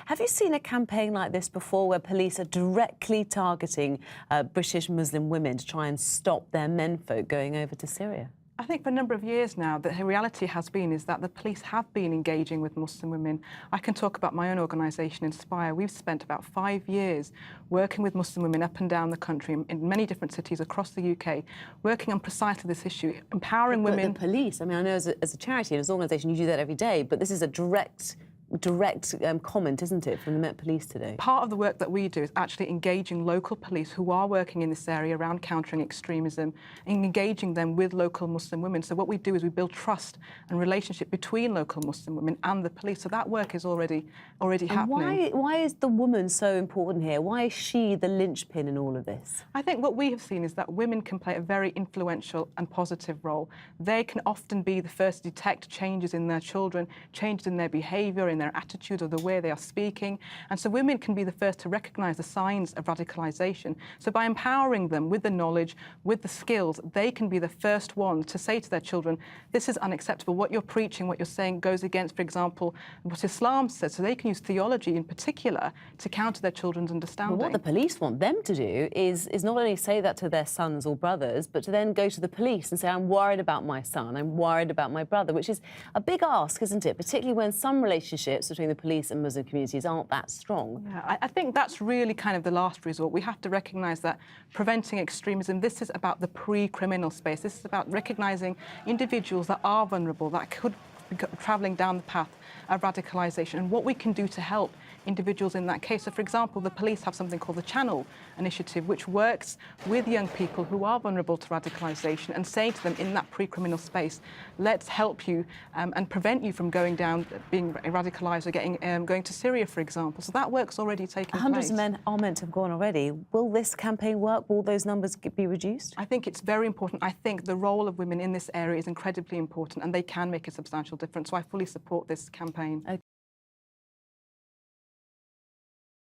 Have you seen a campaign like this before where police are directly targeting British Muslim women to try and stop their menfolk going over to Syria? I think for a number of years now, the reality has been is that the police have been engaging with Muslim women. I can talk about my own organisation, Inspire. We've spent about 5 years working with Muslim women up and down the country, in many different cities across the UK, working on precisely this issue, empowering women. The police, I mean, I know as a charity and as an organisation you do that every day, but this is a direct comment, isn't it, from the Met Police today? Part of the work that we do is actually engaging local police who are working in this area around countering extremism, and engaging them with local Muslim women. So what we do is we build trust and relationship between local Muslim women and the police. So that work is already happening. Why is the woman so important here? Why is she the linchpin in all of this? I think what we have seen is that women can play a very influential and positive role. They can often be the first to detect changes in their children, changes in their behaviour, in their attitude or the way they are speaking. And so women can be the first to recognise the signs of radicalisation. So by empowering them with the knowledge, with the skills, they can be the first ones to say to their children, this is unacceptable. What you're preaching, what you're saying goes against, for example, what Islam says. So they can use theology in particular to counter their children's understanding. Well, what the police want them to do is not only say that to their sons or brothers, but to then go to the police and say, I'm worried about my son, I'm worried about my brother, which is a big ask, isn't it? Particularly when some relationships between the police and Muslim communities aren't that strong. Yeah, I think that's really kind of the last resort. We have to recognise that preventing extremism, this is about the pre-criminal space. This is about recognising individuals that are vulnerable, that could be travelling down the path of radicalisation, and what we can do to help individuals in that case. So, for example, the police have something called the Channel Initiative, which works with young people who are vulnerable to radicalisation and saying to them in that pre-criminal space, let's help you and prevent you from going down, being radicalised or going to Syria, for example. So that work's already taken place. Hundreds of men are meant to have gone already. Will this campaign work? Will those numbers be reduced? I think it's very important. I think the role of women in this area is incredibly important, and they can make a substantial difference. So I fully support this campaign.